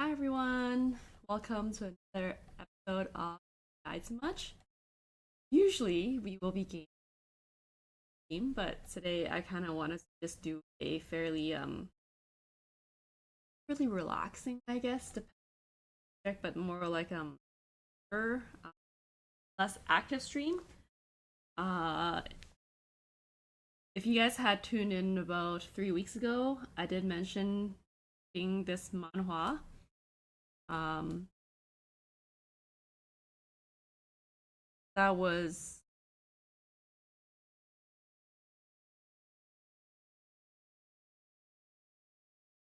Hi everyone, welcome to another episode of Guide to Much. Usually we will be game, but today I kind of want to just do a fairly really relaxing, I guess, but more like er, uh, less active stream. Uh, if you guys had tuned in about 3 weeks ago, I did mention reading this manhwa. Um, that was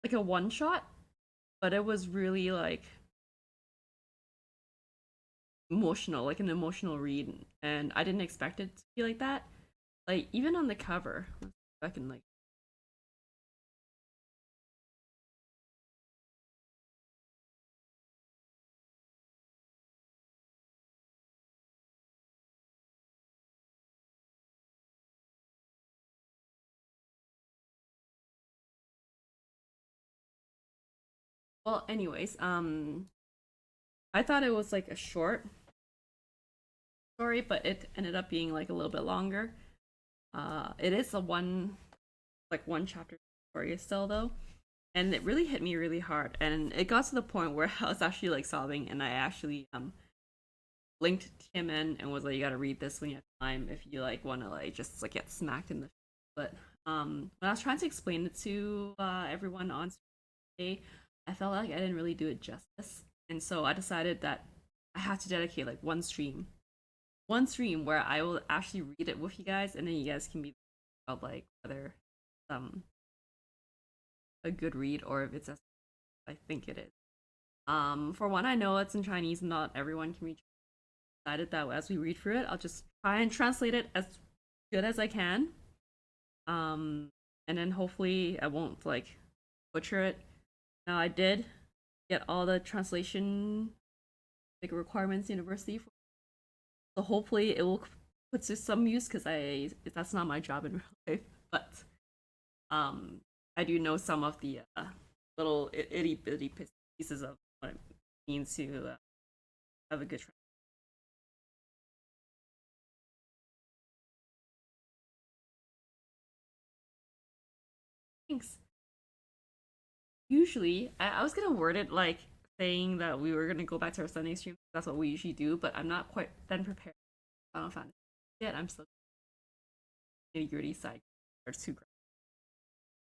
like a one shot, but it was really like emotional, like an emotional read, and I didn't expect it to be like that. Like even on the cover, let's see if I can like. Well, anyways, I thought it was like a short story, but it ended up being like a little bit longer. It is a one chapter story still though, and it really hit me really hard, and it got to the point where I was actually like sobbing, and I actually linked him in and was like, you gotta read this when you have time if you like want to like just like get smacked in the. But when I was trying to explain it to everyone on day, I felt like I didn't really do it justice, and so I decided that I had to dedicate like one stream where I will actually read it with you guys, and then you guys can be about like whether um a good read or if it's as I think it is. For one, I know it's in Chinese, not everyone can read decided that as we read through it, I'll just try and translate it as good as I can. Um, and then hopefully I won't like butcher it. Now I did get all the translation like requirements university for, so hopefully it will put to some use because I that's not my job in real life. But um, I do know some of the little itty bitty pieces of what it means to have a good. Thanks. Usually I was gonna word it like saying that we were gonna go back to our Sunday stream. That's what we usually do, but I'm not quite then prepared. I don't find it yet. I'm still nitty gritty side or too.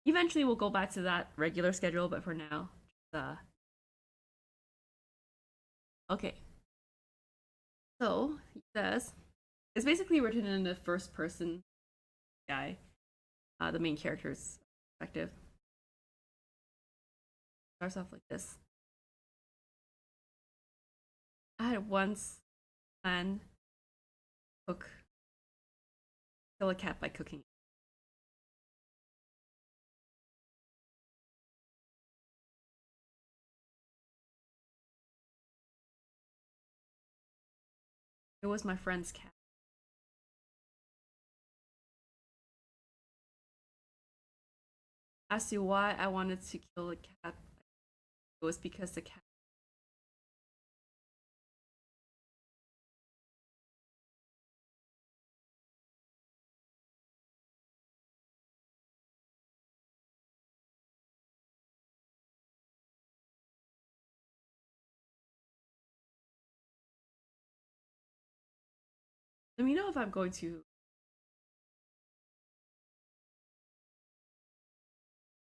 Eventually, we'll go back to that regular schedule, but for now, okay. So he says it's basically written in the first person guy, the main character's perspective. Starts off like this. I had once planned cook kill a cat by cooking. It was my friend's cat. As to why I wanted to kill a cat, it was because the cat. Let me know if I'm going to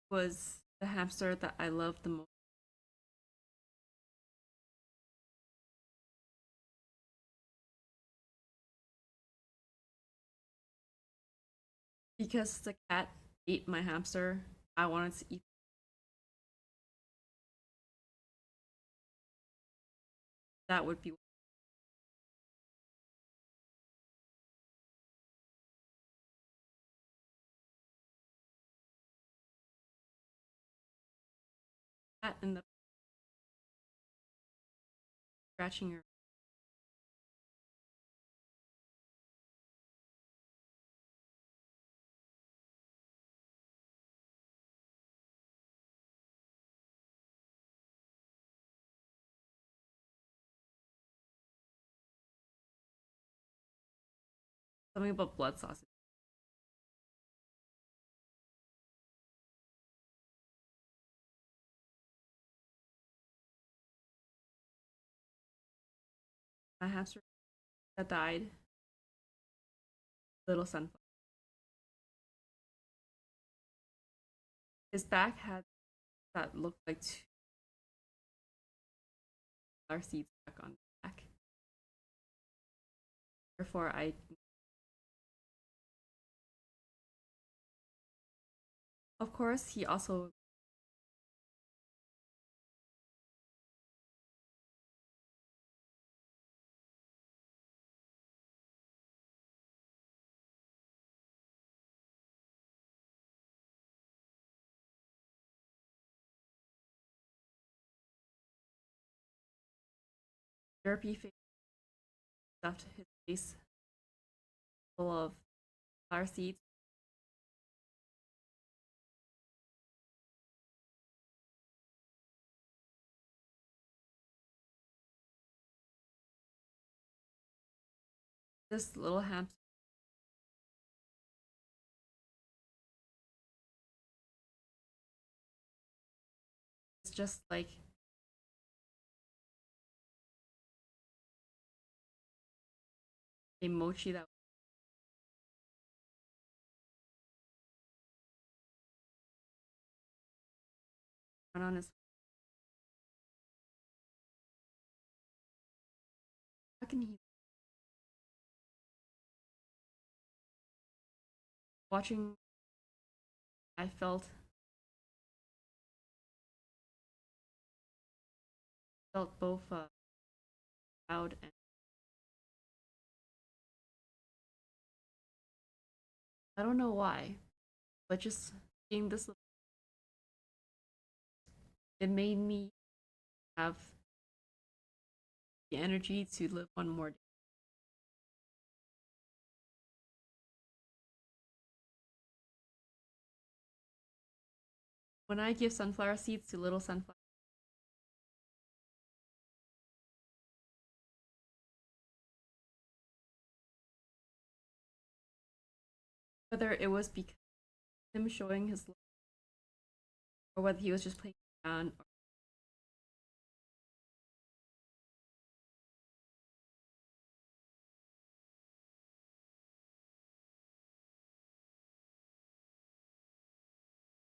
was the hamster that I loved the most because the cat ate my hamster. I wanted to eat. That would be cat and the scratching your. Something about blood sausage. My hamster that died, little sunflower. His back had that looked like two flower seeds stuck on his back. Therefore, I. Of course, he also. Derpy face stuffed his face full of flower seeds. This little hamster is just like a mochi that went on his. How can he? Watching, I felt both proud and I don't know why, but just seeing this, it made me have the energy to live one more day. When I give sunflower seeds to little sunflower, whether it was because him showing his love or whether he was just playing around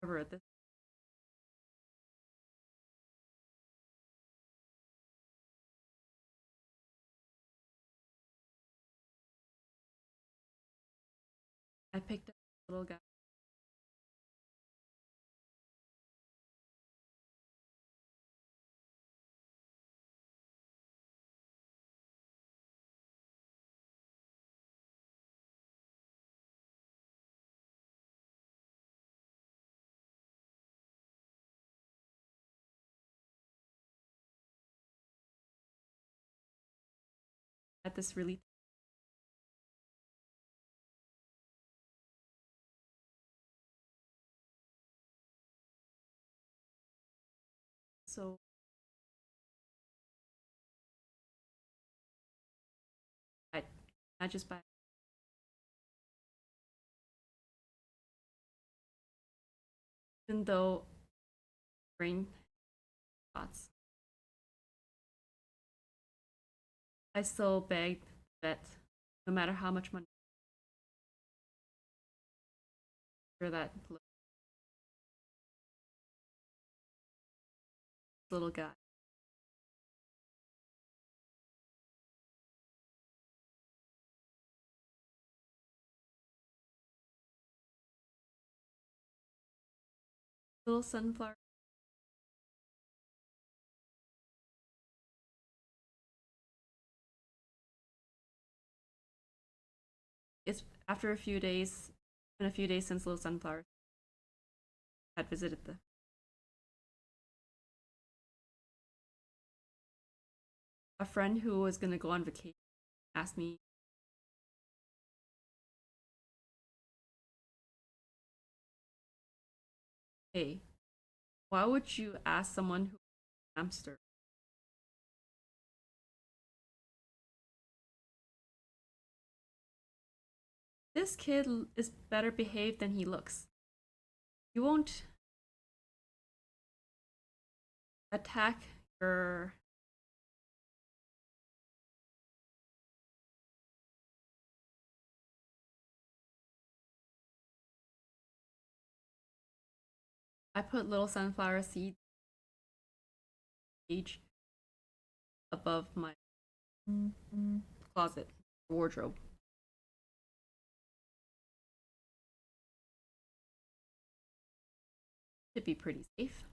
or whatever, this I picked up a little guy. At this really so I not just by even though brain thoughts, I still begged that no matter how much money for that little guy. Little sunflower. It's after a few days, been a few days since Little Sunflower had visited the. A friend who was gonna go on vacation asked me, "Hey, why would you ask someone who hamster?" This kid is better behaved than he looks. You won't attack your. I put little sunflower seed cage above my closet wardrobe. Should be pretty safe.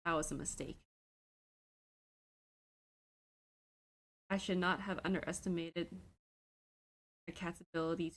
That was a mistake. I should not have underestimated a cat's ability to.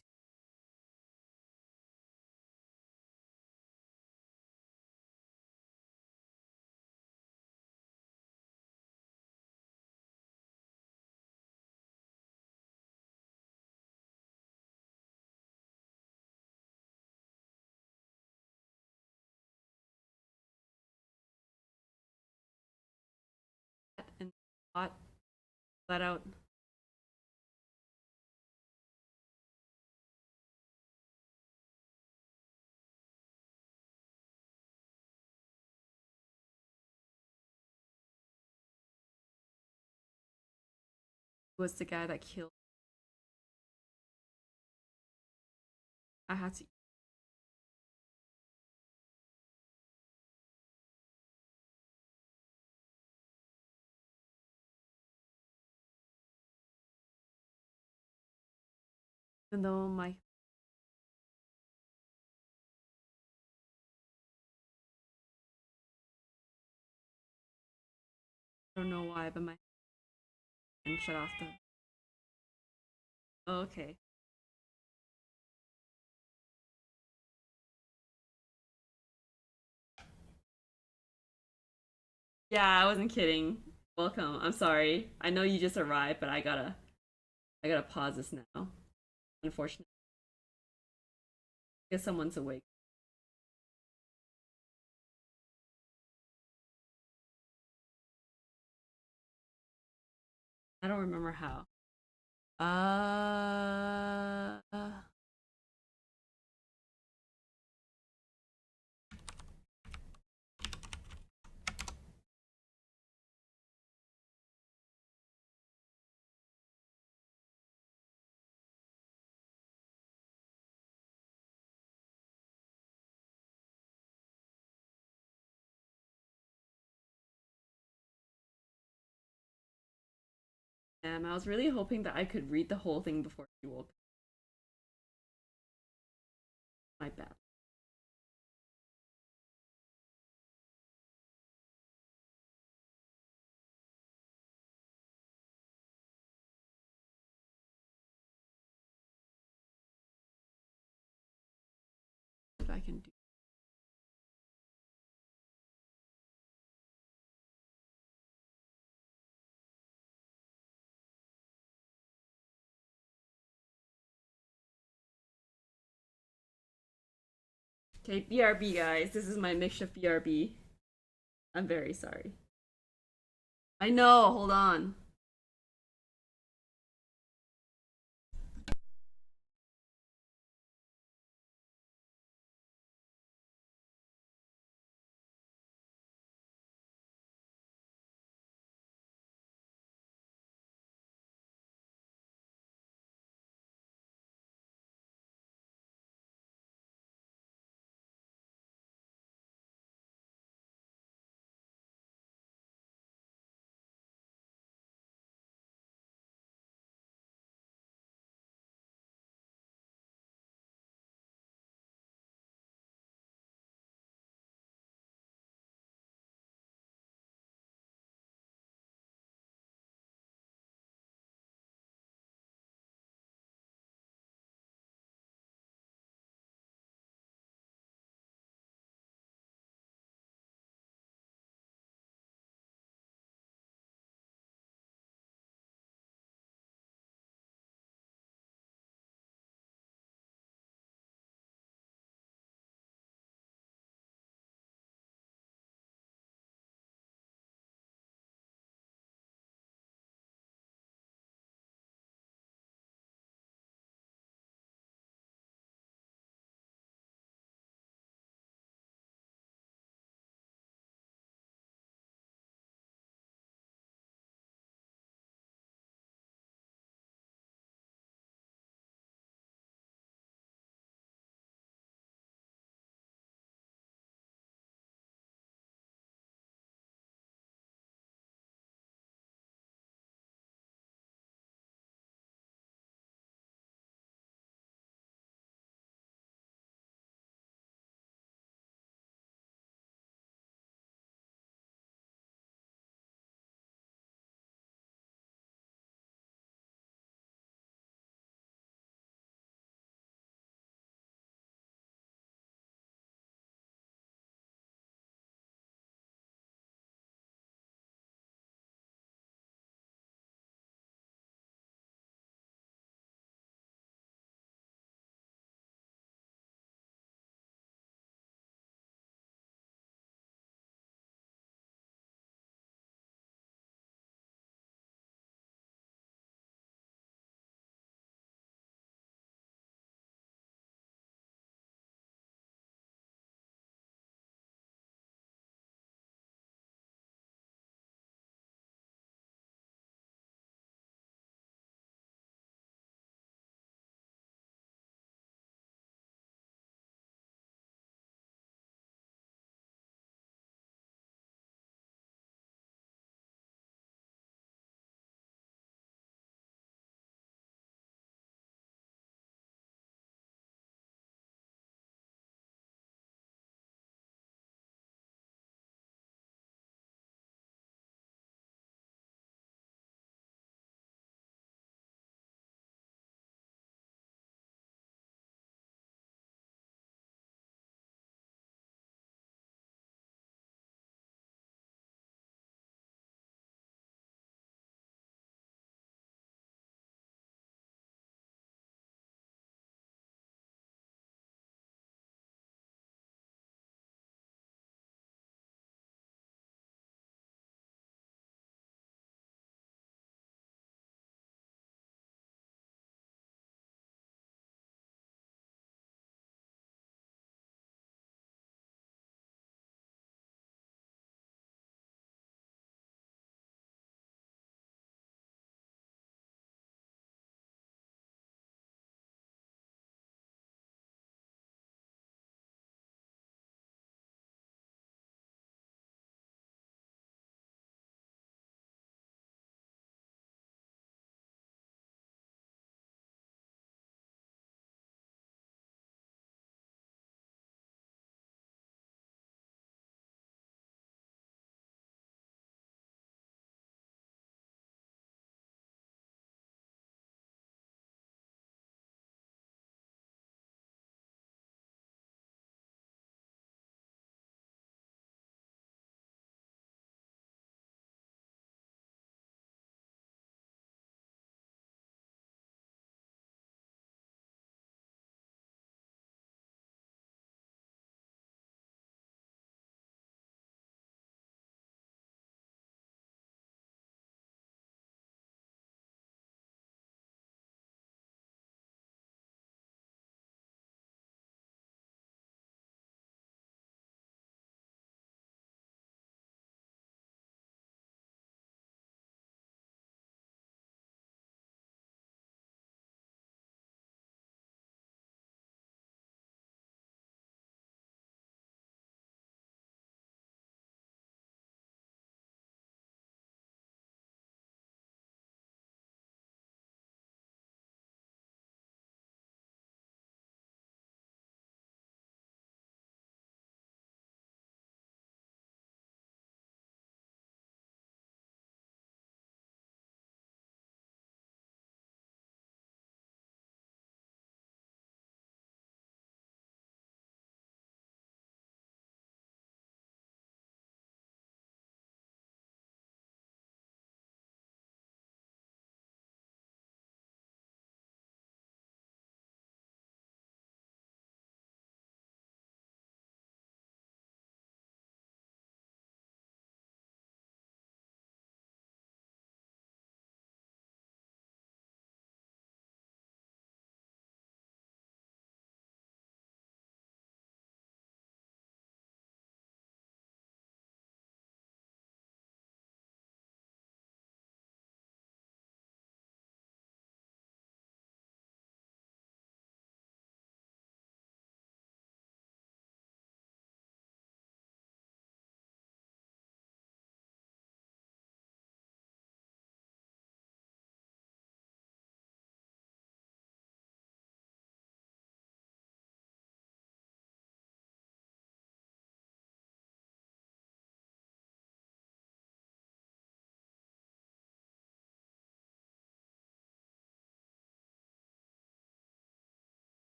And not let out. Was the guy that killed. I had to. Even though my. I don't know why, but my. And shut off the. Oh, okay. Yeah, I wasn't kidding. Welcome. I'm sorry. I know you just arrived, but I gotta pause this now. Unfortunately, because someone's awake. I don't remember how. Uh, damn, I was really hoping that I could read the whole thing before she woke. My bad. If I can do. Okay, BRB guys. This is my makeshift BRB. I'm very sorry. I know. Hold on.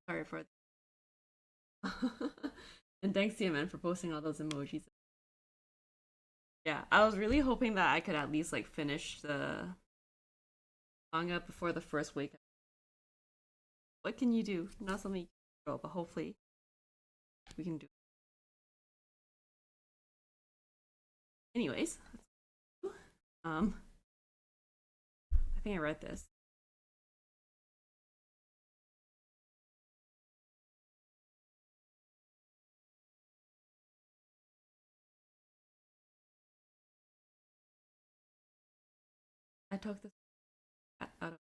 Sorry for and thanks to you, man, for posting all those emojis. Yeah, I was really hoping that I could at least like finish the manga before the first week. What can you do? Not something you can control, but hopefully we can do. Anyways, um, I think I read this. I took this out of.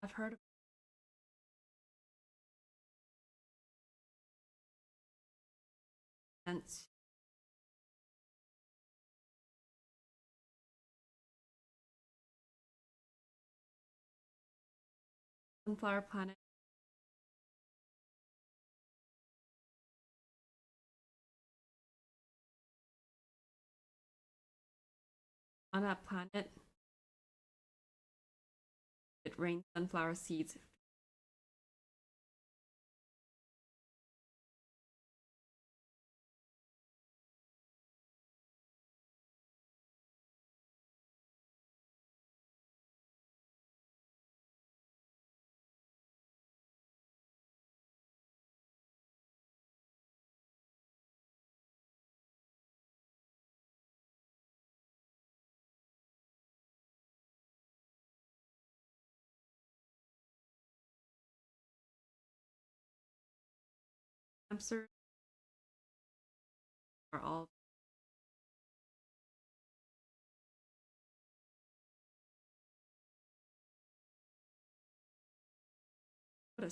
I've heard of events. Sunflower Planet. On that planet, it rains sunflower seeds. Hamsters are all. What a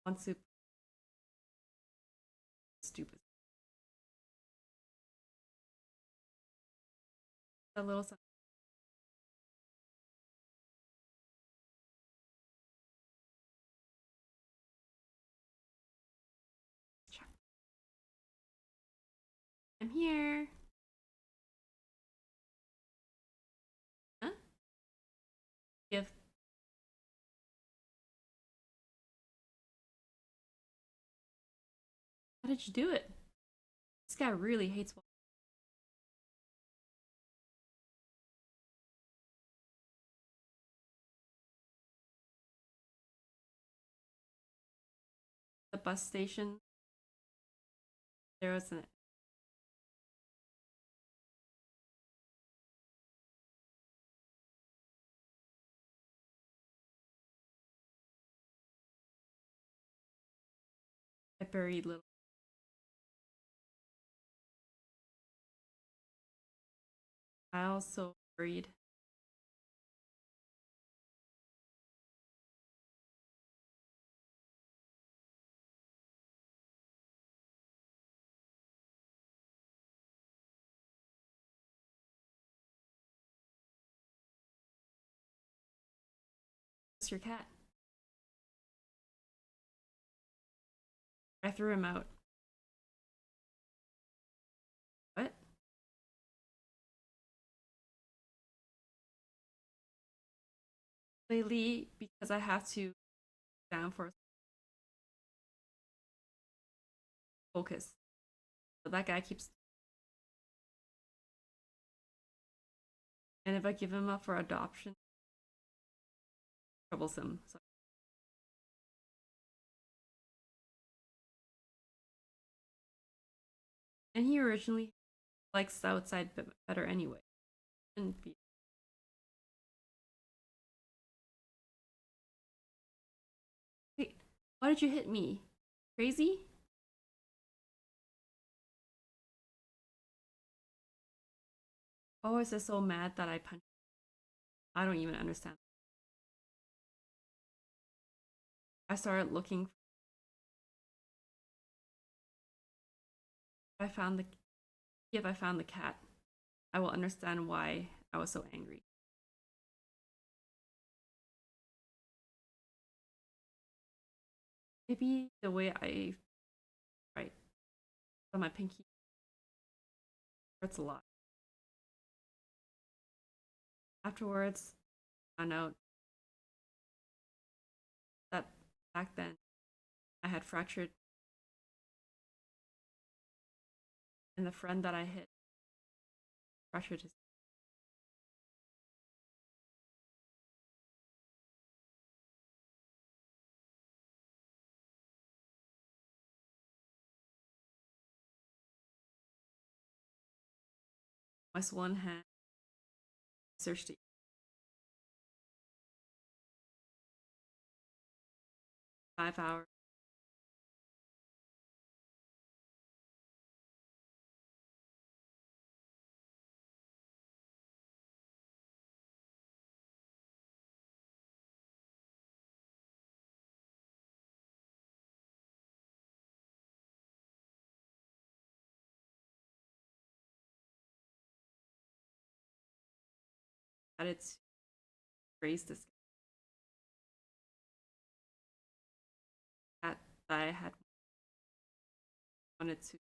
wants to stupid. A little sun. I'm here. Huh? Give. How did you do it? This guy really hates the bus station. There was a buried little. I also buried. What's your cat? I threw him out. What? Lately, because I have to down for focus. But that guy keeps. And if I give him up for adoption, troublesome. So. And he originally likes the outside better anyway. Shouldn't be. Wait, why did you hit me? Crazy? Oh, is this so mad that I punched? I don't even understand. I started looking. I found the if I found the cat, I will understand why I was so angry. Maybe the way I write on my pinky hurts a lot. Afterwards, I found out that back then I had fractured, and the friend that I hit fractured his. My swollen hand searched the 5 hours. Decided to raise this cat that I had wanted to.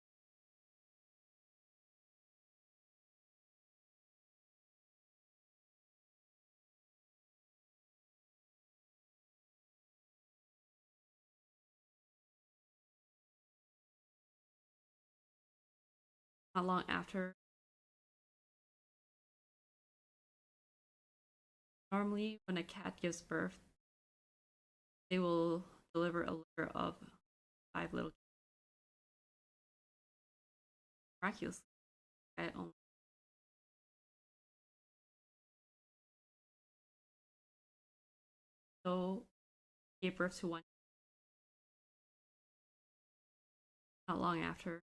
Not long after, normally when a cat gives birth, they will deliver a litter of 5 little. Miraculously, I only so gave birth to one not long after.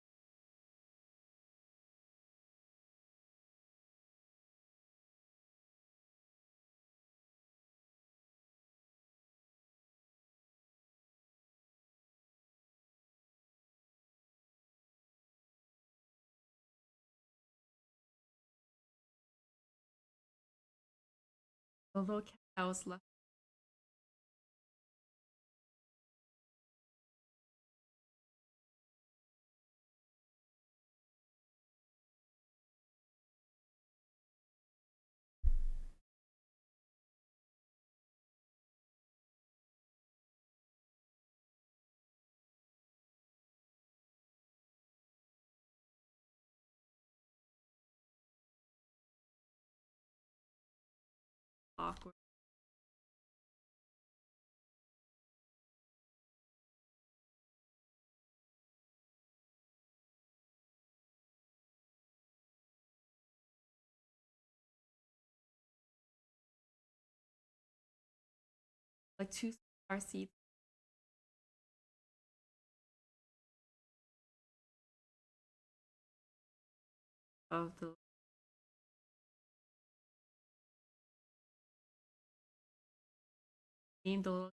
The little cat that was left awkward. Like 2 sunflower seeds of the named the little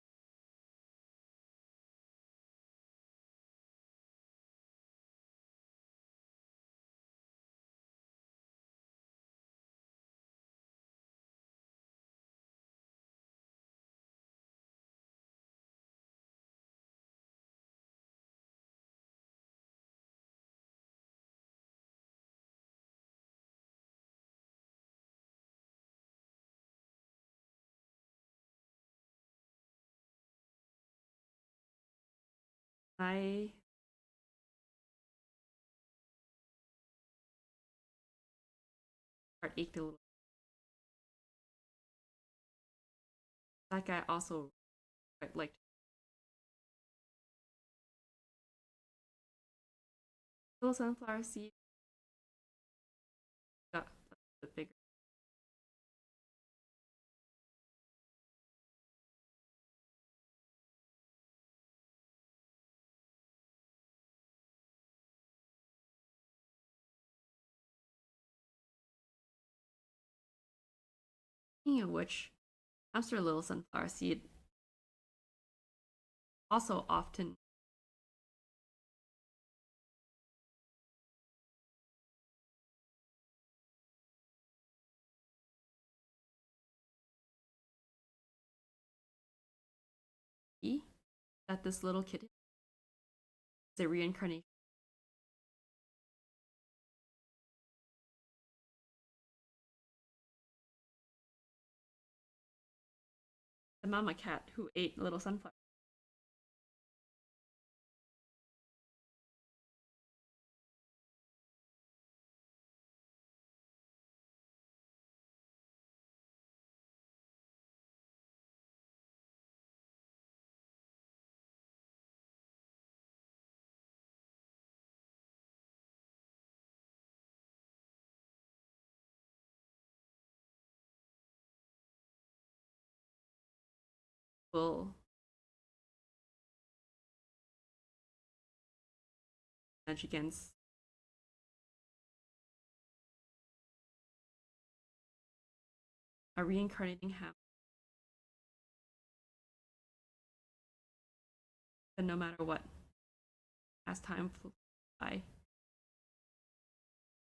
I heart ached a little. Like I also quite liked little sunflower seed got a bit bigger. Speaking of which, hamster little sunflower seed also often be that this little kid is a reincarnation. The mama cat who ate little sunflower. Will edge against a reincarnating ham. And no matter what, as time flew by,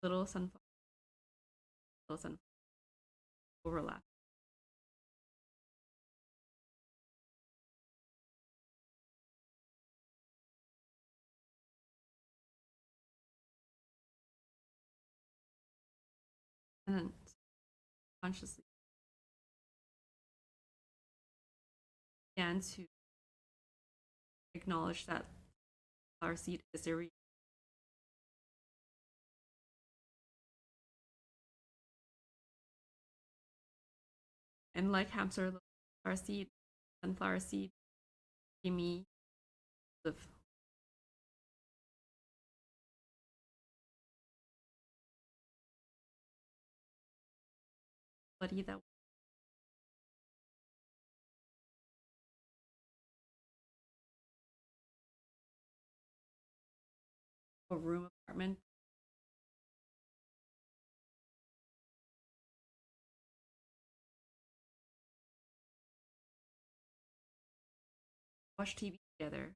little sunflower, little sunflower overlap. And then consciously began to acknowledge that flower seed is a and like hamster sunflower seed, me live. Buddy that a room apartment. Watch TV together.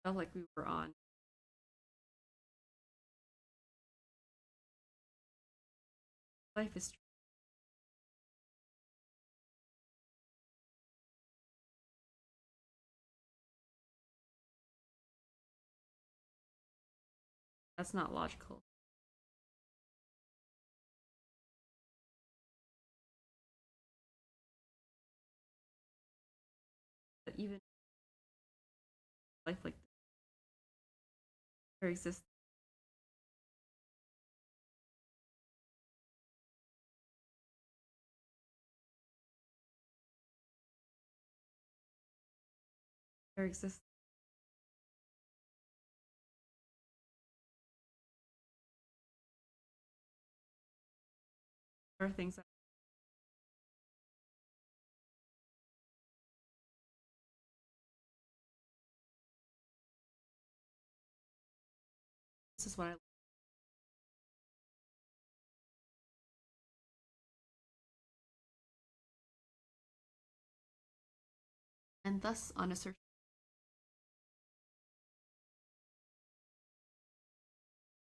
Felt like we were on. Life is that's not logical. But even life like this, there exists there exists there are things that this is what I and thus on a search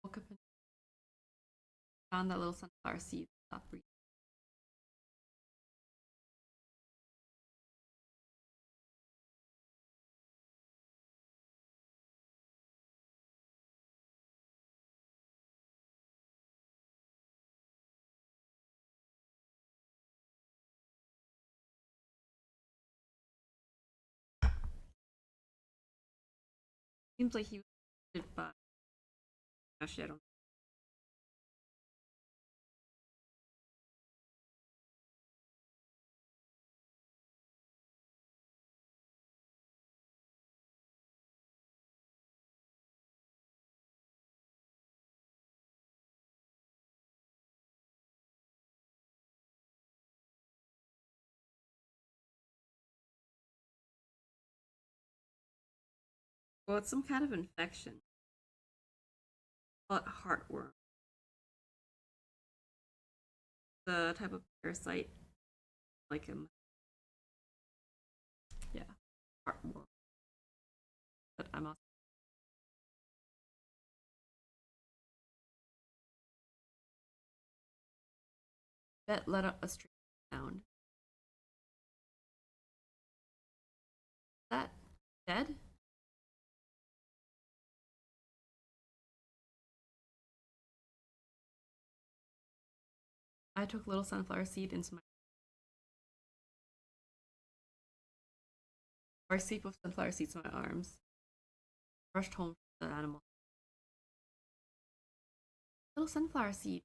woke up and found that little sunflower seed stopped breathing. Seems like he was affected by actually I don't well it's some kind of infection. Call it heartworm. The type of parasite like a yeah, heartworm. But I'm also That let out a strange sound. Is that dead? I took little sunflower seed into my or seep of sunflower seeds in my arms. Rushed home from the animal. Little sunflower seed.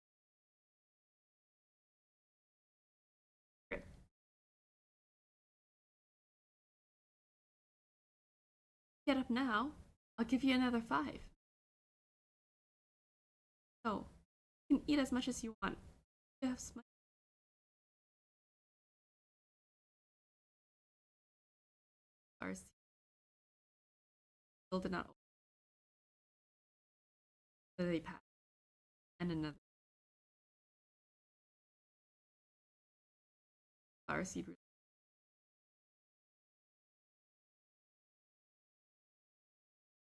Get up now. I'll give you another 5. So, you can eat as much as you want. You have some sunflower seed. Still did not open. They passed. And another flower seed.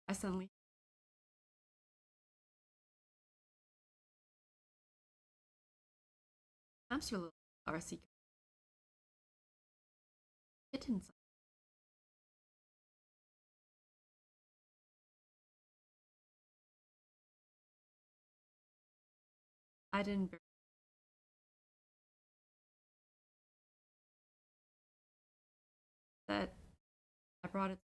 I suddenly hamster little flower seed kittens. I didn't that I brought it.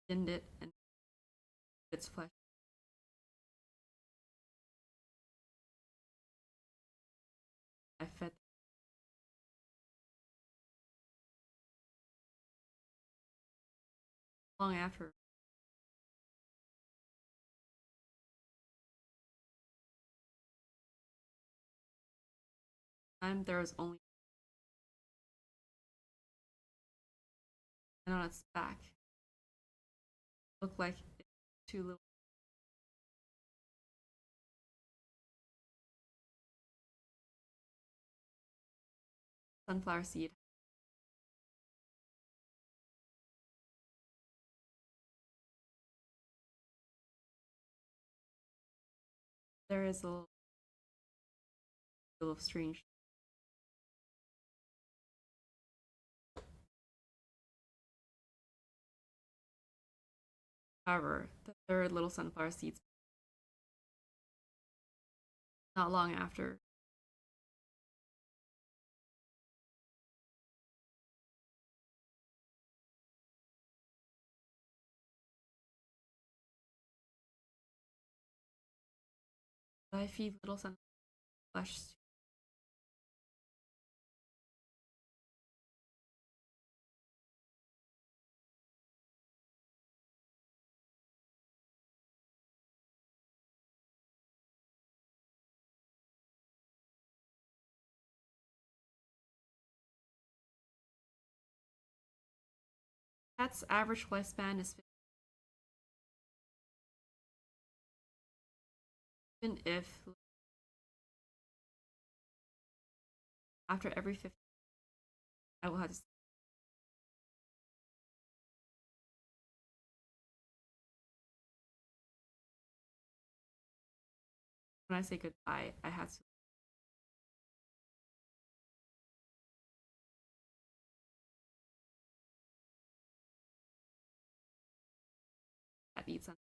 Skinned it and its flesh. I fed long after. Time there was only and on its back looked like 2 little sunflower seed. There is a little strange. However, the third little sunflower seeds not long after. I feed little sunflower flesh. Cat's average lifespan is 50. Even if after every 50, I will have to. When I say goodbye, I had to. Cat eat something.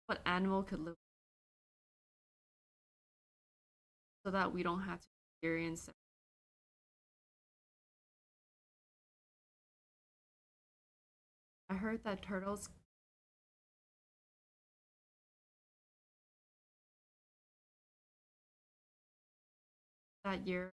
What animal could live so that we don't have to experience it? I heard that turtles that year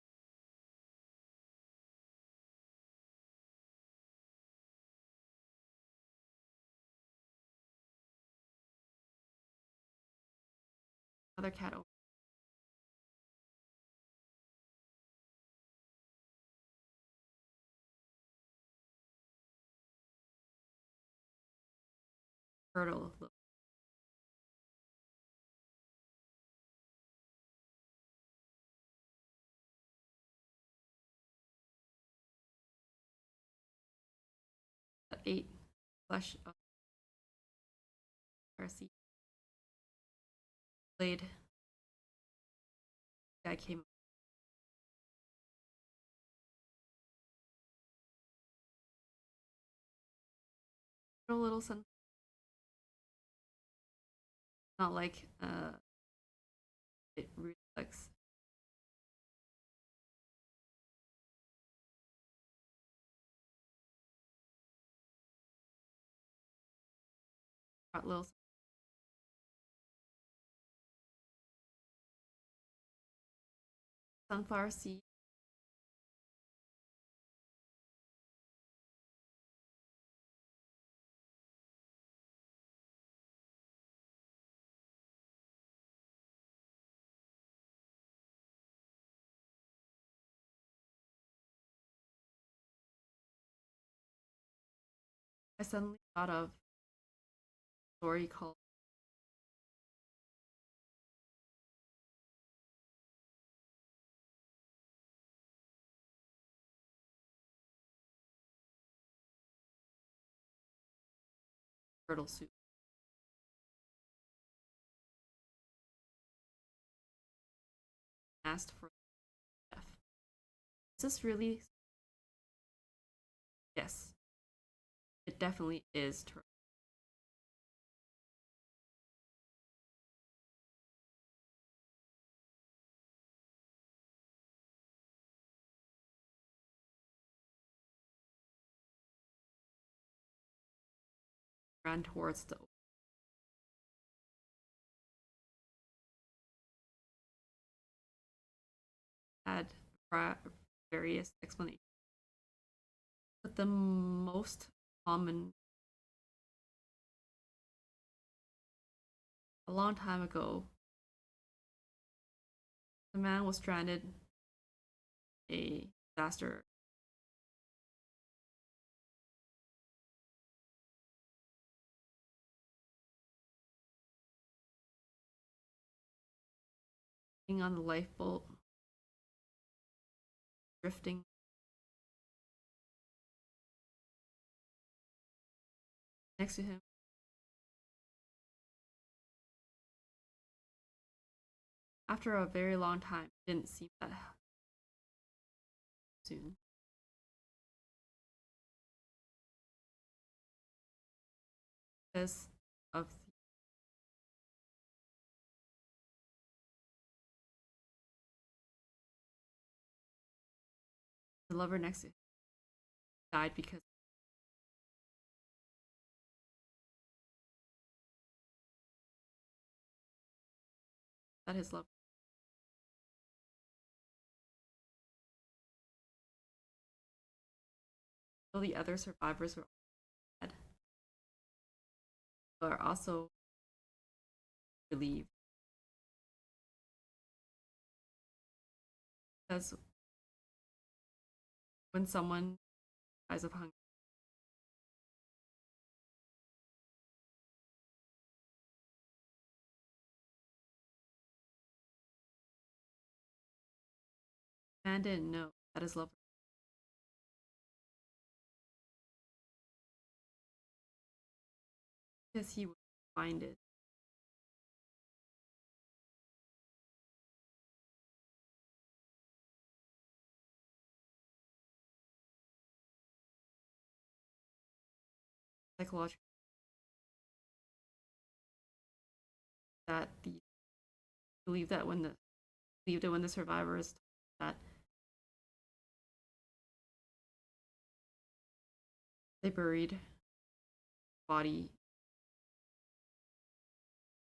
another cat over. Turtle. Eight flesh of RC blade. Guy came a little sun. Not like it reflects. Got little sunflower seed. I suddenly thought of a story called Turtle Soup. Asked for chef. Is this really? Yes, it definitely is turtle. Ran towards the had various explanations, but the most common, a long time ago, the man was stranded in a disaster. Being on the lifeboat, drifting. Next to him, after a very long time, it didn't seem that soon. Because of the lover next to him died because that his love. So the other survivors were dead, but are also relieved because when someone dies of hunger, man didn't know that his love, because he would find it. Psychological that the believe that when the believed it when the survivors that they buried body.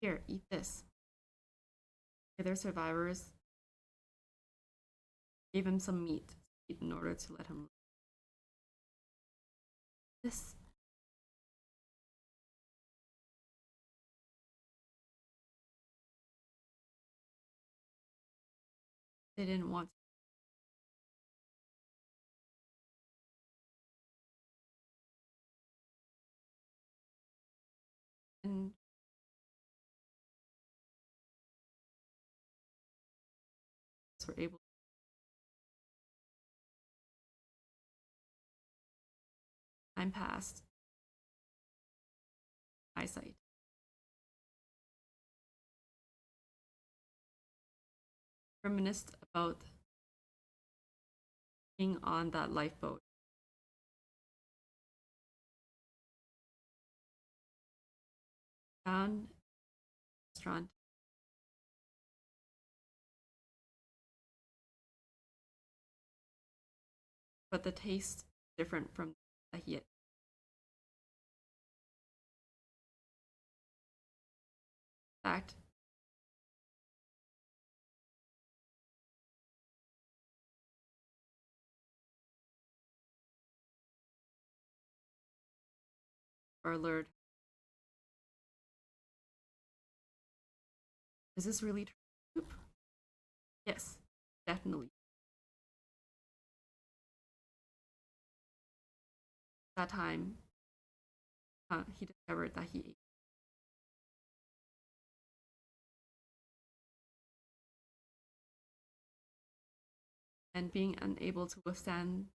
Here, eat this. The other survivors gave him some meat to eat in order to let him live. This they didn't want. and were able. Time passed. Eyesight. Reminisced about being on that lifeboat. Down restaurant. But the taste different from that he had. In fact, or lured. Is this really soup? Yes, definitely. That time, he discovered that he ate. And being unable to withstand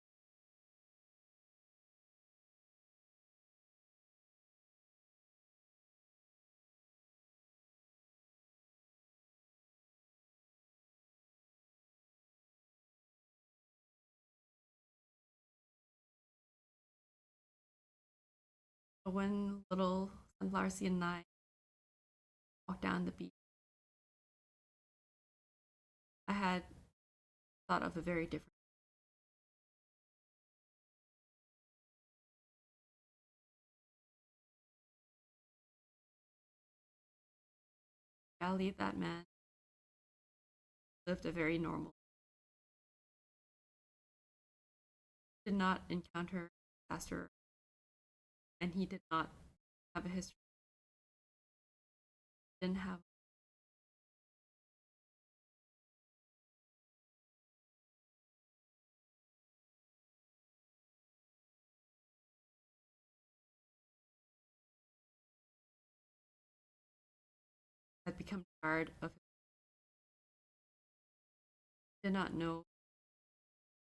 when little Sunflower Seed and I walked down the beach, I had thought of a very different reality. That man lived a very normal, did not encounter disaster, and he did not have a history. Didn't have had become tired of. Did not know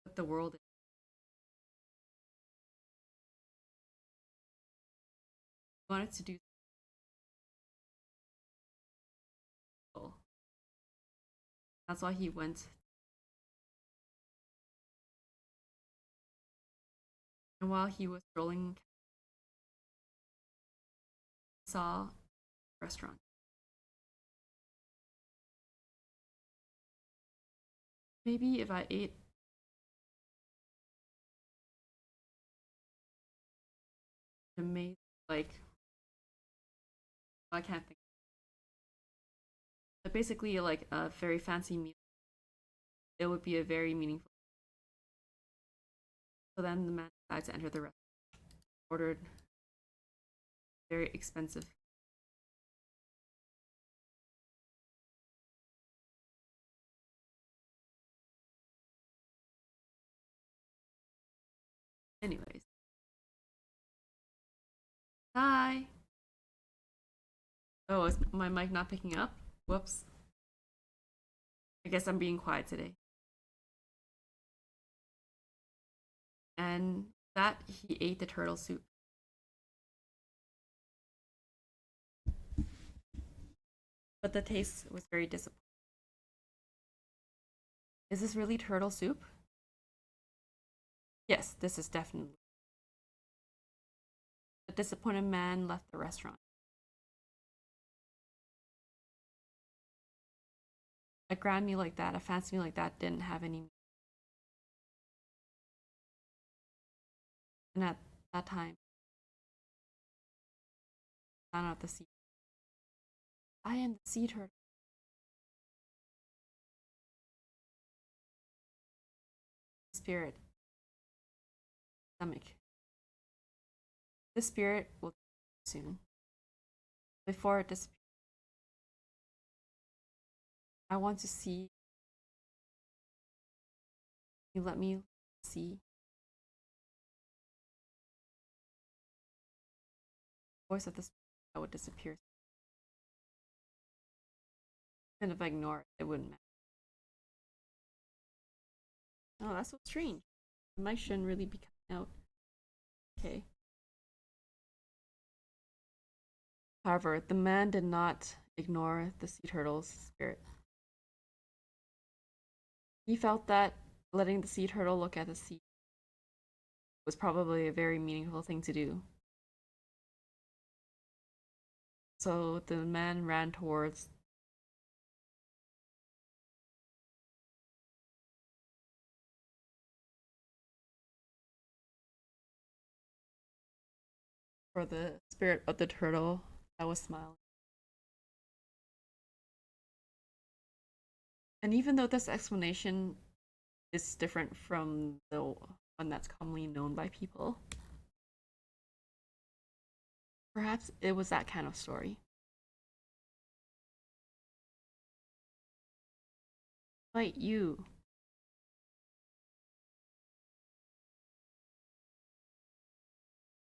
what the world is. He wanted to do so. That's why he went. And while he was strolling, he saw a restaurant. Maybe if I ate made like I can't think. But basically, like a very fancy meal, it would be a very meaningful. So then the man decided to enter the restaurant, ordered very expensive. Anyways, hi. Oh, is my mic not picking up? Whoops. I guess I'm being quiet today. And that he ate the turtle soup. But the taste was very disappointing. Is this really turtle soup? Yes, this is definitely. The disappointed man left the restaurant. A grand meal like that, a fancy meal like that, didn't have any. And at that time, I found out the sea. I am the sea turtle. Spirit. Stomach. This spirit will soon. Before it disappears, I want to see. You let me see. Voice of the spirit. I would disappear. And if I ignore it, it wouldn't matter. Oh, that's so strange. The mic shouldn't really be coming out. Okay. However, the man did not ignore the sea turtle's spirit. He felt that letting the sea turtle look at the sea was probably a very meaningful thing to do. So the man ran towards for the spirit of the turtle that was smiling. And even though this explanation is different from the one that's commonly known by people, perhaps it was that kind of story. Like you.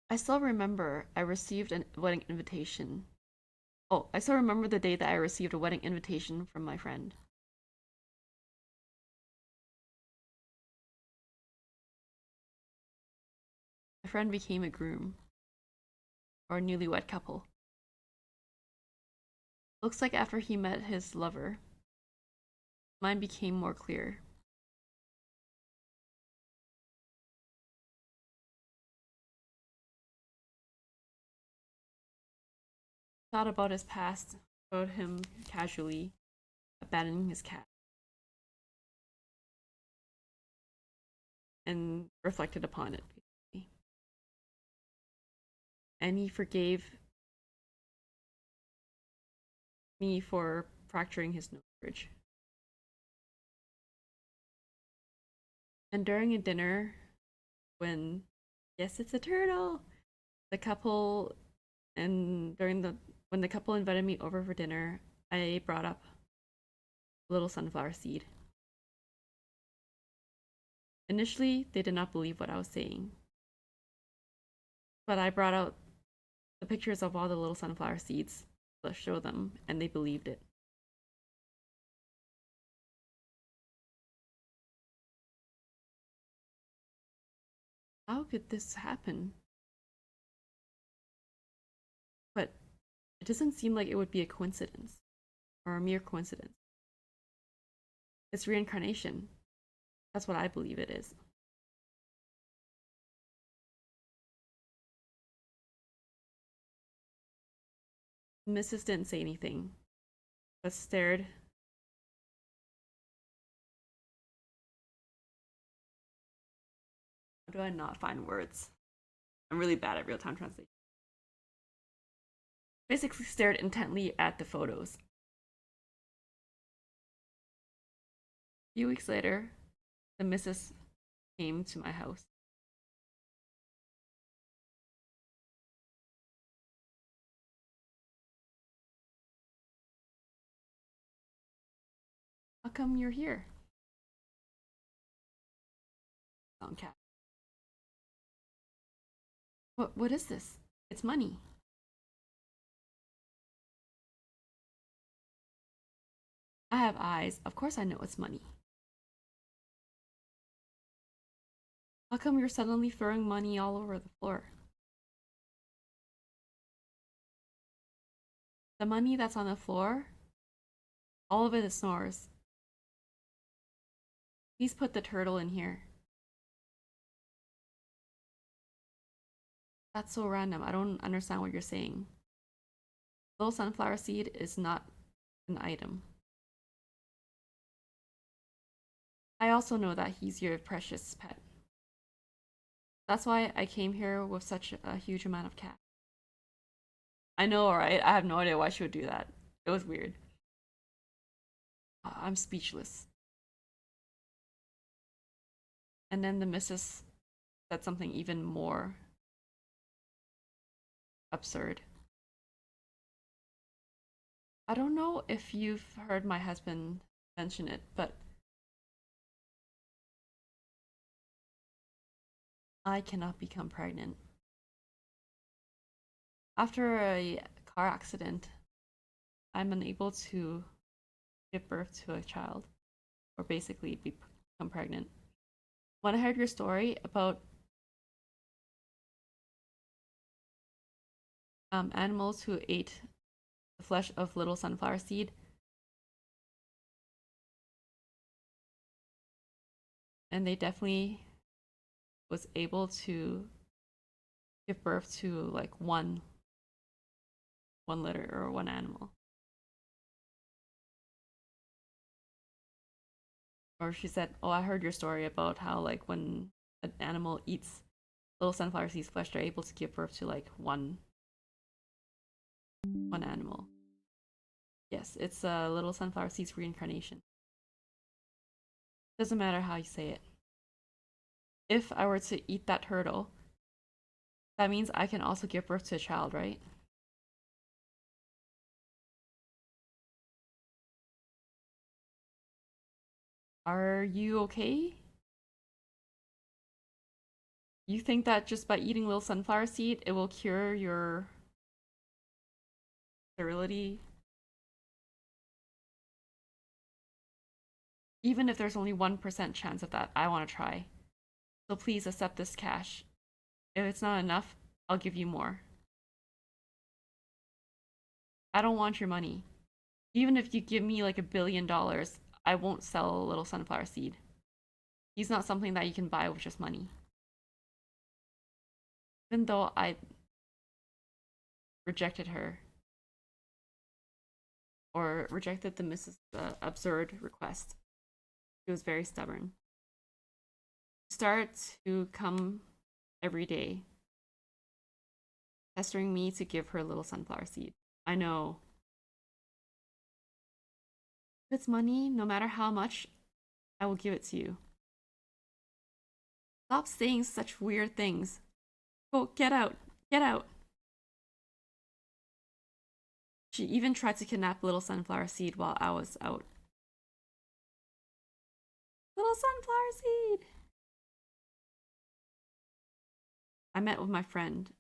I still remember I received a wedding invitation. Oh, I still remember the day that I received a wedding invitation from my friend. My friend became a groom, or a newlywed couple. Looks like after he met his lover, mine became more clear. Thought about his past, showed him casually, abandoning his cat, and reflected upon it. And he forgave me for fracturing his nose bridge. And during a dinner, when, yes, it's a turtle, the couple, and when the couple invited me over for dinner, I brought up a little sunflower seed. Initially, they did not believe what I was saying, but I brought out the pictures of all the little sunflower seeds to show them, and they believed it. How could this happen? But it doesn't seem like it would be a coincidence or a mere coincidence. It's reincarnation. That's what I believe it is. Mrs. didn't say anything, but stared. How do I not find words? I'm really bad at real time translation. Basically, stared intently at the photos. A few weeks later, the missus came to my house. How come you're here? On cat. What is this? It's money. I have eyes. Of course I know it's money. How come you're suddenly throwing money all over the floor? The money that's on the floor, all of it is Snor's. Please put the turtle in here. That's so random. I don't understand what you're saying. Little sunflower seed is not an item. I also know that he's your precious pet. That's why I came here with such a huge amount of cash. I know, right? I have no idea why she would do that. It was weird. I'm speechless. And then the missus said something even more absurd. I don't know if you've heard my husband mention it, but I cannot become pregnant. After a car accident, I'm unable to give birth to a child or basically become pregnant. When I heard your story about animals who ate the flesh of little sunflower seed, and they definitely was able to give birth to like one litter or one animal. Or she said, "Oh, I heard your story about how like when an animal eats little sunflower seeds flesh, they're able to give birth to like one animal." Yes, it's a little sunflower seeds reincarnation. Doesn't matter how you say it. If I were to eat that turtle, that means I can also give birth to a child, right? Are you okay? You think that just by eating little sunflower seed, it will cure your sterility? Even if there's only 1% chance of that, I want to try. So please accept this cash. If it's not enough, I'll give you more. I don't want your money. Even if you give me like $1 billion, I won't sell a little sunflower seed. He's not something that you can buy with just money. Even though I rejected her or rejected the Mrs. Absurd request, she was very stubborn. Start to come every day, pestering me to give her a little sunflower seed. I know. If it's money, no matter how much, I will give it to you. Stop saying such weird things. Go, get out. Get out. She even tried to kidnap little sunflower seed while I was out. Little sunflower seed! I met with my friend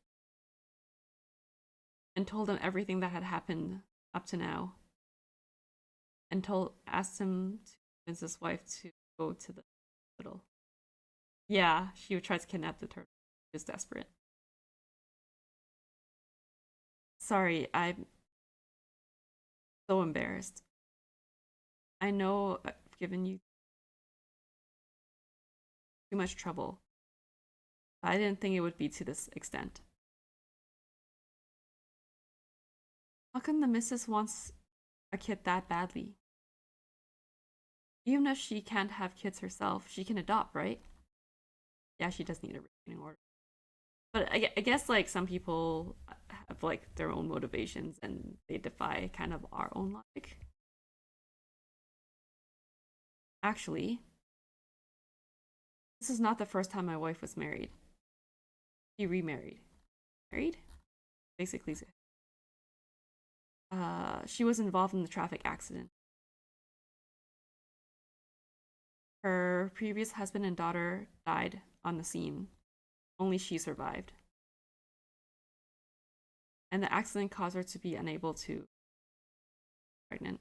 and told him everything that had happened up to now. And asked him to convince his wife to go to the hospital. Yeah, she would try to kidnap the turtle. She was desperate. Sorry, I'm so embarrassed. I know I've given you too much trouble. I didn't think it would be to this extent. How come the missus wants a kid that badly? Even if she can't have kids herself, she can adopt, right? Yeah, she does need a restraining order. But I guess like some people have like their own motivations and they defy kind of our own logic. Actually, this is not the first time my wife was married. She remarried. Married? Basically, she was involved in the traffic accident. Her previous husband and daughter died on the scene. Only she survived. And the accident caused her to be unable to be pregnant.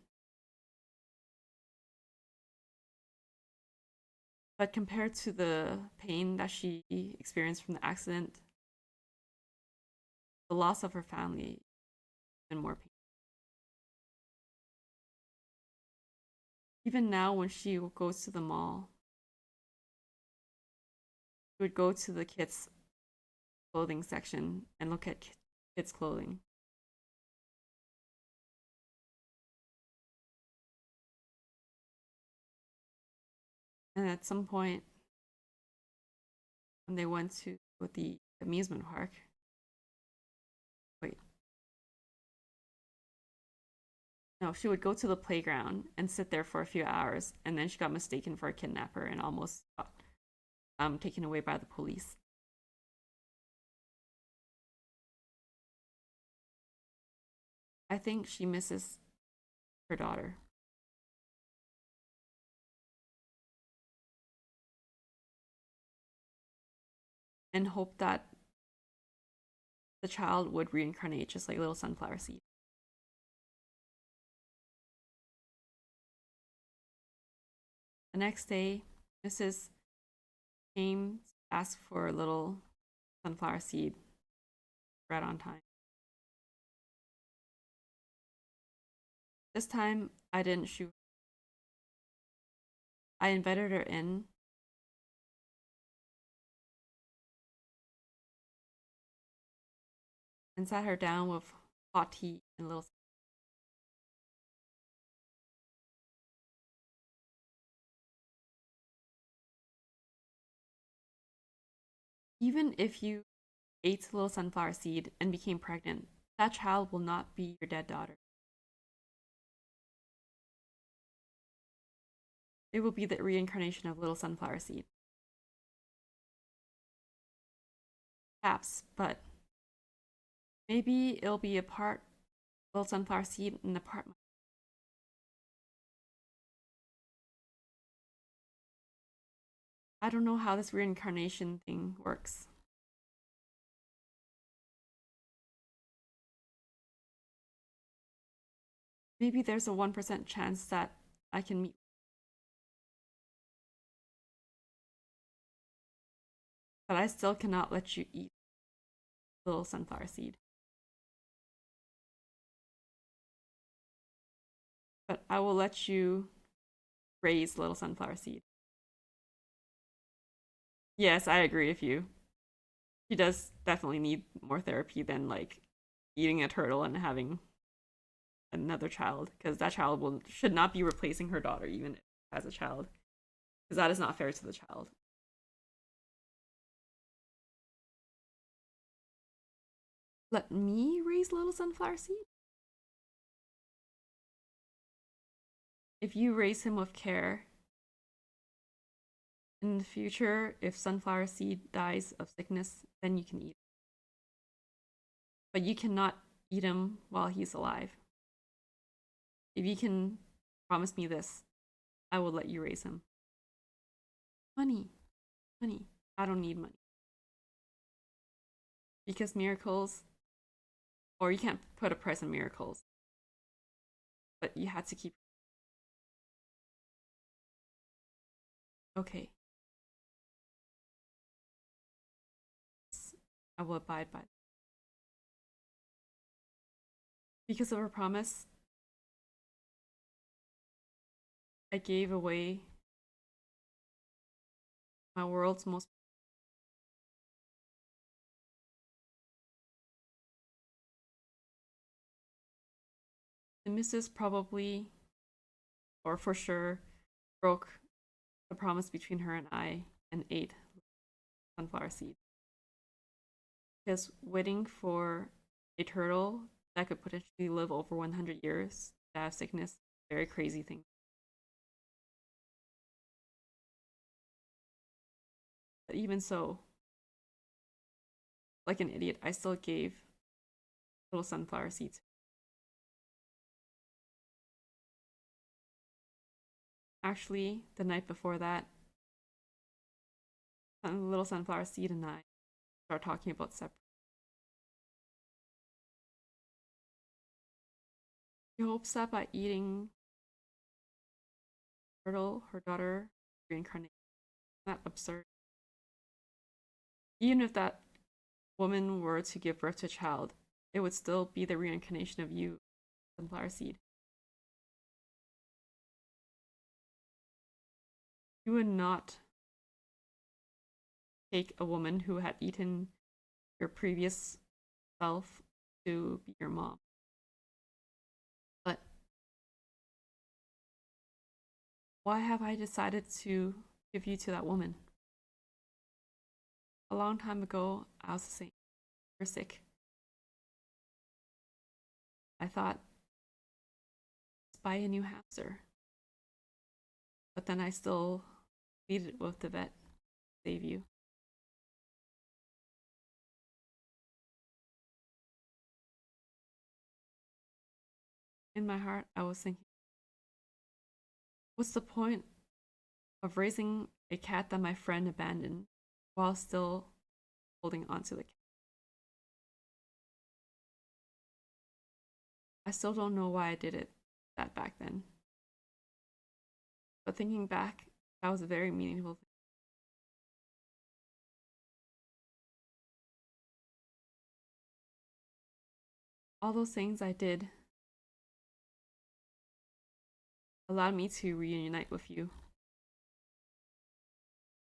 But compared to the pain that she experienced from the accident, the loss of her family and more pain. Even now, when she goes to the mall, she would go to the kids' clothing section and look at kids' clothing. And at some point, when they went to the amusement park, wait, no, she would go to the playground and sit there for a few hours, and then she got mistaken for a kidnapper and almost got taken away by the police. I think she misses her daughter. And hope that the child would reincarnate just like little sunflower seed. The next day, Mrs. came to ask for a little sunflower seed right on time. This time, I didn't shoot. I invited her in and sat her down with hot tea and little. Even if you ate little sunflower seed and became pregnant, that child will not be your dead daughter. It will be the reincarnation of little sunflower seed. Perhaps, but maybe it'll be a part little sunflower seed and a part. I don't know how this reincarnation thing works. Maybe there's a 1% chance that I can meet. But I still cannot let you eat little sunflower seed. But I will let you raise little sunflower seed. Yes, I agree with you. She does definitely need more therapy than like eating a turtle and having another child, because that child should not be replacing her daughter even as a child, because that is not fair to the child. Let me raise little sunflower seed? If you raise him with care, in the future, if sunflower seed dies of sickness, then you can eat it. But you cannot eat him while he's alive. If you can promise me this, I will let you raise him. Money. Money. I don't need money. Because miracles, or you can't put a price on miracles, but you had to keep. Okay. I will abide by. Because of her promise, I gave away my world's most. The missus probably, or for sure, broke the promise between her and I and ate sunflower seed. Because waiting for a turtle that could potentially live over 100 years to have sickness, very crazy thing. But even so, like an idiot, I still gave little sunflower seeds. Actually, the night before that, little sunflower seed and I start talking about separate. She hopes that by eating turtle, her daughter reincarnates. Isn't that absurd? Even if that woman were to give birth to a child, it would still be the reincarnation of you, sunflower seed. You would not take a woman who had eaten your previous self to be your mom. But why have I decided to give you to that woman? A long time ago, I was the same. You're sick. I thought, let's buy a new hamster. But then I still pleaded with the vet to save you. In my heart, I was thinking, what's the point of raising a cat that my friend abandoned while still holding onto the cat? I still don't know why I did it that back then. But thinking back, That was a very meaningful thing. All those things I did allowed me to reunite with you.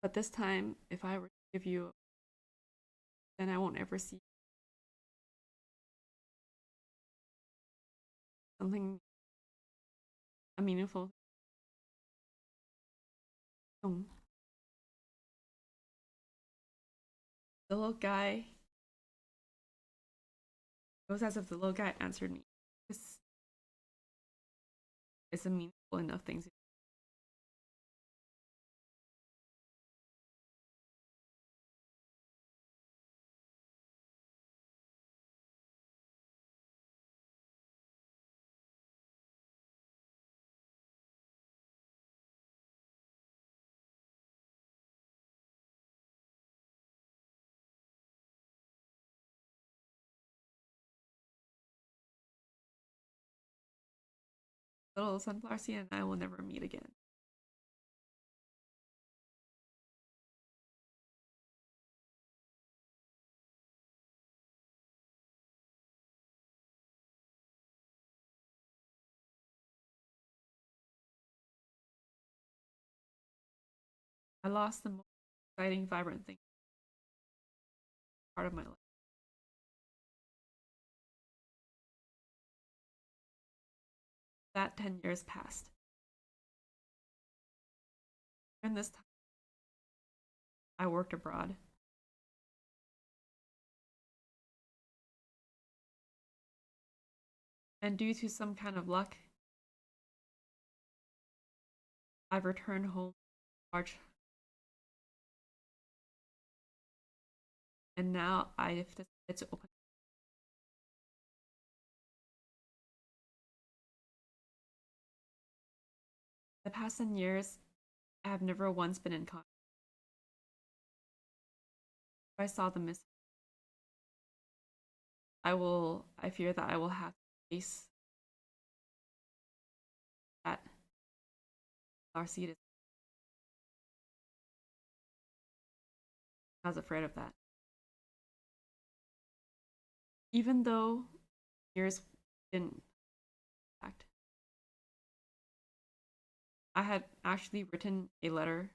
But this time, if I were to give you, then I won't ever see something a meaningful. Um, the little guy. It was as if the little guy answered me. This is a meaningful enough thing. Little sunflower seed and I will never meet again. I lost the most exciting, vibrant thing, part of my life. That 10 years passed. During this time, I worked abroad. And due to some kind of luck, I've returned home in March. And now I've decided to open. The past 10 years, I have never once been in contact. If I saw the missing, I fear that I will have to face that our seed is. I was afraid of that. Even though years didn't act. I had actually written a letter.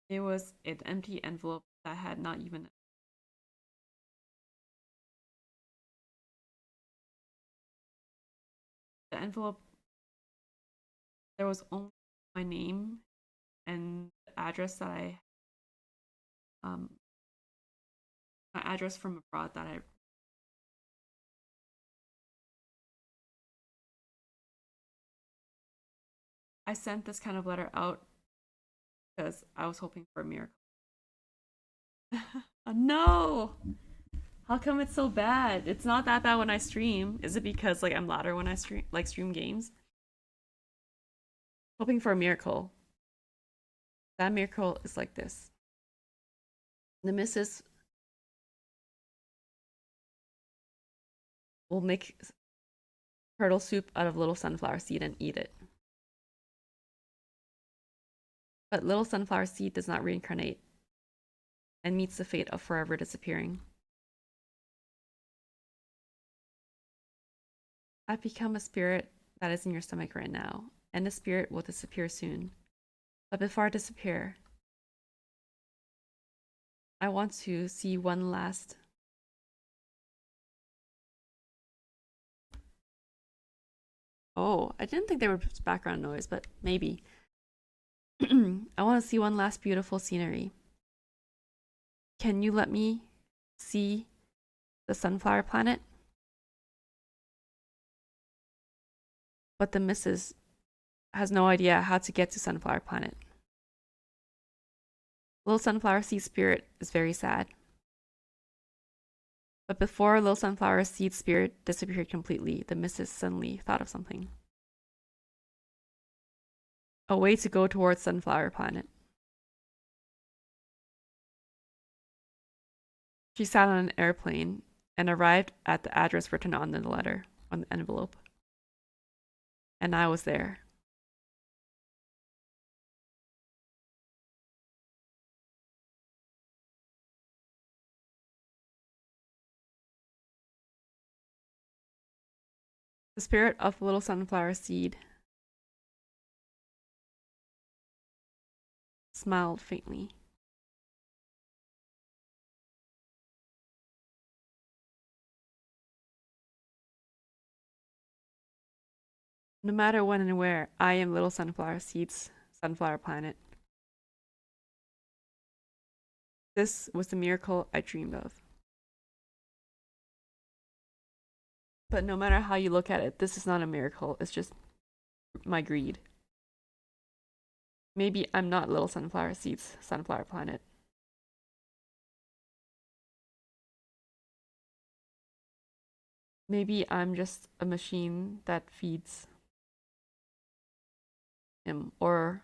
It was an empty envelope that had not even. The envelope, there was only my name and the address that um, my address from abroad that I sent this kind of letter out because I was hoping for a miracle. Oh, no! How come it's so bad? It's not that bad when I stream. Is it because like I'm louder when I stream games? Hoping for a miracle. That miracle is like this. The missus will make turtle soup out of little sunflower seed and eat it. But little sunflower seed does not reincarnate and meets the fate of forever disappearing. I've become a spirit that is in your stomach right now, and the spirit will disappear soon. But before I disappear, I want to see one last. Oh, I didn't think there was background noise, but maybe. I want to see one last beautiful scenery. Can you let me see the sunflower planet? But the missus has no idea how to get to Sunflower Planet. Little Sunflower Seed Spirit is very sad. But before Little Sunflower Seed Spirit disappeared completely, the missus suddenly thought of something. A way to go towards Sunflower Planet. She sat on an airplane and arrived at the address written on the letter, on the envelope. And I was there. The spirit of the little sunflower seed smiled faintly. No matter when and where, I am little sunflower seeds, sunflower planet. This was the miracle I dreamed of. But no matter how you look at it, this is not a miracle. It's just my greed. Maybe I'm not little sunflower seeds, sunflower planet. Maybe I'm just a machine that feeds him, or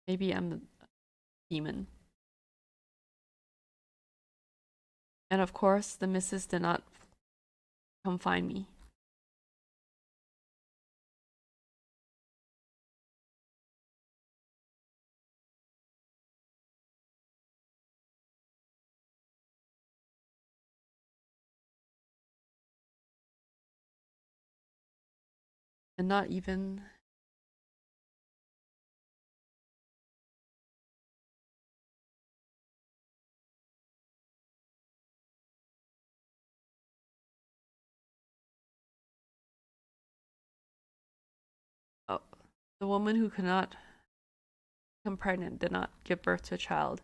maybe I'm the demon. And of course, the missus did not come find me. And not even oh, the woman who could not become pregnant did not give birth to a child.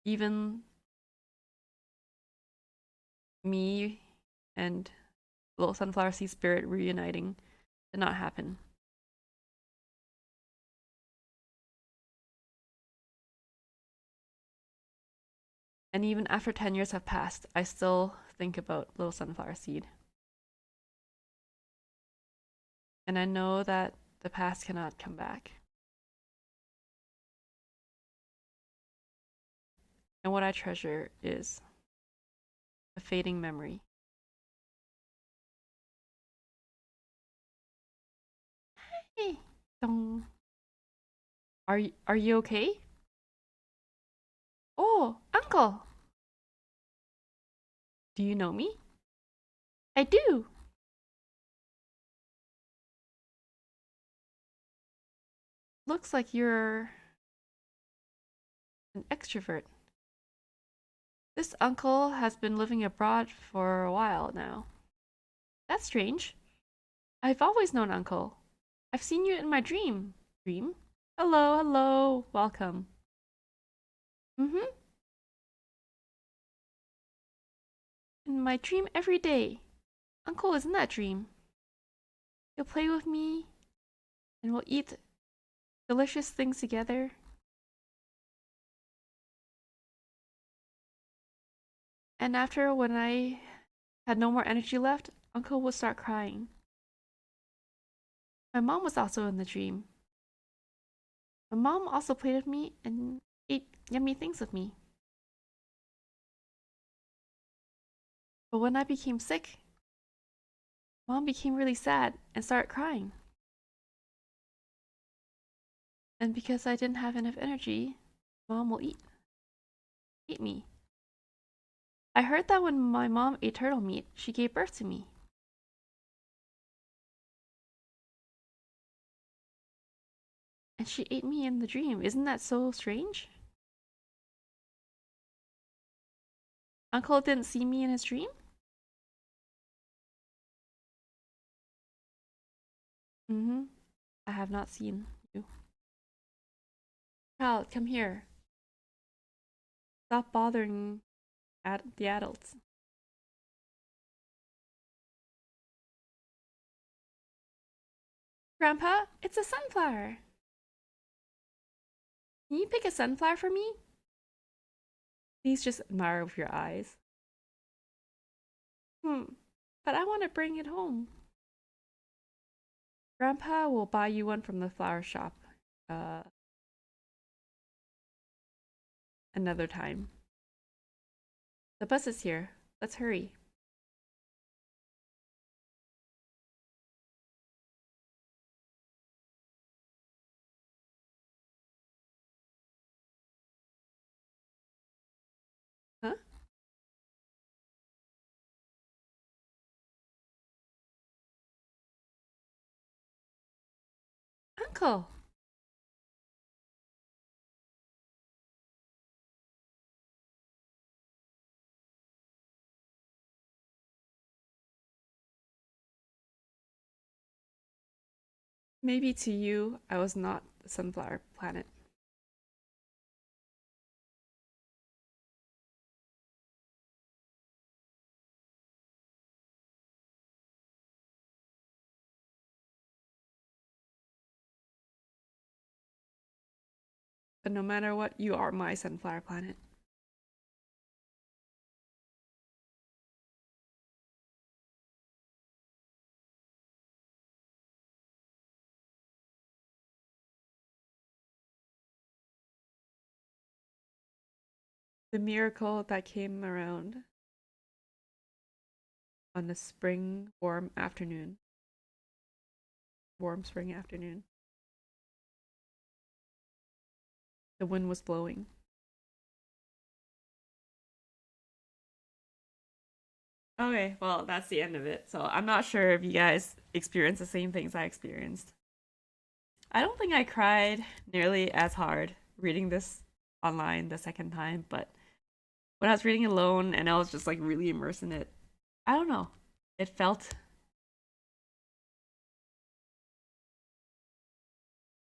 Even me and little sunflower seed spirit reuniting did not happen. And even after 10 years have passed, I still think about little sunflower seed. And I know that the past cannot come back. And what I treasure is a fading memory. Hey, dong. Are you okay? Oh, uncle. Do you know me? I do. Looks like you're an extrovert. This uncle has been living abroad for a while now. That's strange. I've always known uncle. I've seen you in my dream. Dream? Hello, hello. Welcome. Mm-hmm. In my dream every day. Uncle is in that dream. He'll play with me and we'll eat delicious things together. And after, when I had no more energy left, Uncle would start crying. My mom was also in the dream. My mom also played with me and ate yummy things with me. But when I became sick, Mom became really sad and started crying. And because I didn't have enough energy, Mom will eat me. I heard that when my mom ate turtle meat, she gave birth to me. And she ate me in the dream. Isn't that so strange? Uncle didn't see me in his dream? Mm-hmm. I have not seen you. Child, come here. Stop bothering the adults. Grandpa, it's a sunflower. Can you pick a sunflower for me? Please just admire with your eyes. But I want to bring it home. Grandpa will buy you one from the flower shop. Uh, Another time. The bus is here. Let's hurry. Huh? Uncle! Maybe to you, I was not the sunflower planet. But no matter what, you are my sunflower planet. The miracle that came around on a spring, warm afternoon. Warm spring afternoon. The wind was blowing. Okay, well, that's the end of it. So I'm not sure if you guys experienced the same things I experienced. I don't think I cried nearly as hard reading this online the second time, but when I was reading alone and I was just like really immersed in it, I don't know. It felt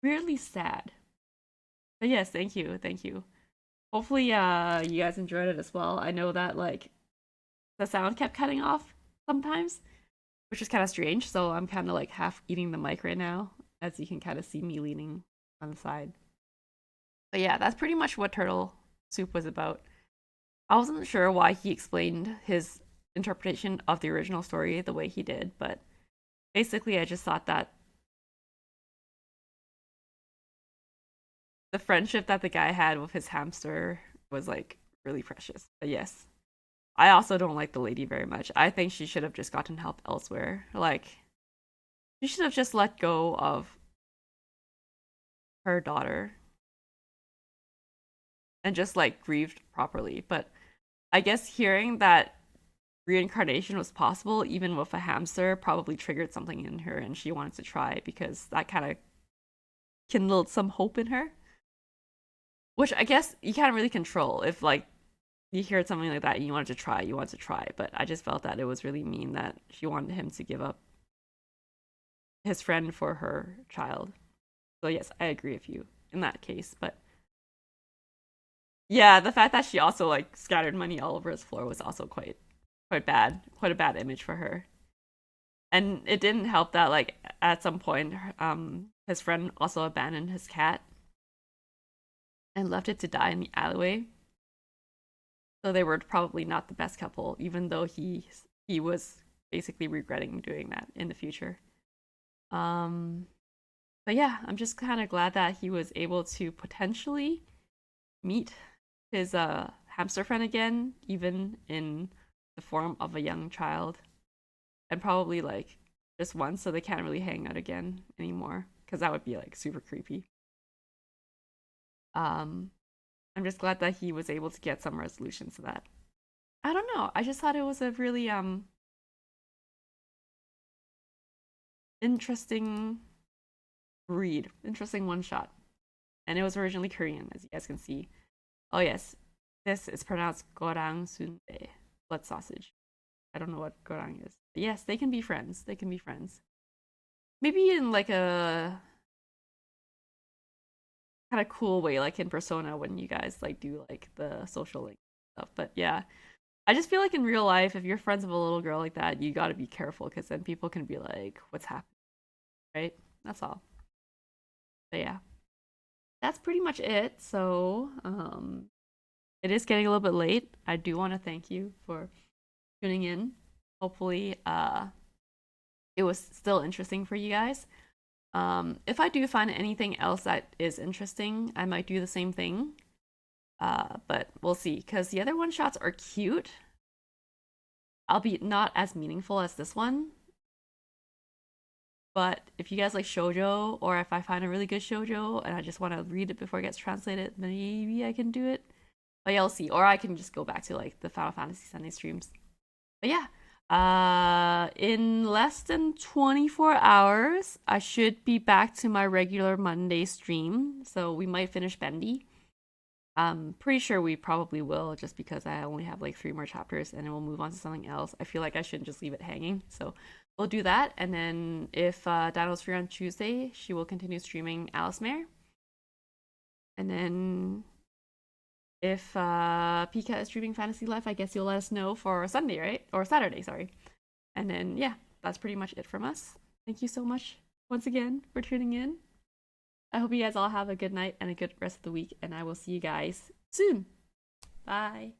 weirdly sad. But yes, thank you. Thank you. Hopefully you guys enjoyed it as well. I know that like the sound kept cutting off sometimes, which is kind of strange. So I'm kind of like half eating the mic right now, as you can kind of see me leaning on the side. But yeah, that's pretty much what Turtle Soup was about. I wasn't sure why he explained his interpretation of the original story the way he did, but basically, I just thought that the friendship that the guy had with his hamster was like really precious. But yes, I also don't like the lady very much. I think she should have just gotten help elsewhere. Like, she should have just let go of her daughter and just like grieved properly. But I guess hearing that reincarnation was possible even with a hamster probably triggered something in her and she wanted to try because that kind of kindled some hope in her, which I guess you can't really control. If like you hear something like that and you wanted to try, but I just felt that it was really mean that she wanted him to give up his friend for her child. So yes, I agree with you in that case, but yeah, the fact that she also like scattered money all over his floor was also quite bad, quite a bad image for her. And it didn't help that like at some point his friend also abandoned his cat and left it to die in the alleyway. So they were probably not the best couple, even though he was basically regretting doing that in the future. Um, but yeah, I'm just kind of glad that he was able to potentially meet his hamster friend again, even in the form of a young child, and probably like just once, so they can't really hang out again anymore, because that would be like super creepy. Um, I'm just glad that he was able to get some resolution to that. I don't know. I just thought it was a really interesting read, interesting one shot, and it was originally Korean, as you guys can see. Oh yes, this is pronounced gorang sundae, blood sausage. I don't know what gorang is. But yes, they can be friends. They can be friends. Maybe in like a kind of cool way, like in Persona when you guys like do like the social link stuff. But yeah, I just feel like in real life, if you're friends with a little girl like that, you got to be careful because then people can be like, "What's happening?" Right? That's all. But yeah, that's pretty much it. So, it is getting a little bit late. I do want to thank you for tuning in. Hopefully, it was still interesting for you guys. If I do find anything else that is interesting, I might do the same thing. But we'll see, because the other one shots are cute, albeit not as meaningful as this one. But if you guys like shoujo, or if I find a really good shoujo and I just want to read it before it gets translated, maybe I can do it. But yeah, I'll see. Or I can just go back to like the Final Fantasy Sunday streams. But yeah, in less than 24 hours, I should be back to my regular Monday stream. So we might finish Bendy. I'm pretty sure we probably will, just because I only have like 3 more chapters and then we'll move on to something else. I feel like I shouldn't just leave it hanging. So we'll do that. And then if Dino's free on Tuesday, she will continue streaming Alice Mare. And then if Pika is streaming Fantasy Life, I guess you'll let us know for Sunday, right? Or Saturday, sorry. And then, yeah, that's pretty much it from us. Thank you so much once again for tuning in. I hope you guys all have a good night and a good rest of the week, and I will see you guys soon. Bye.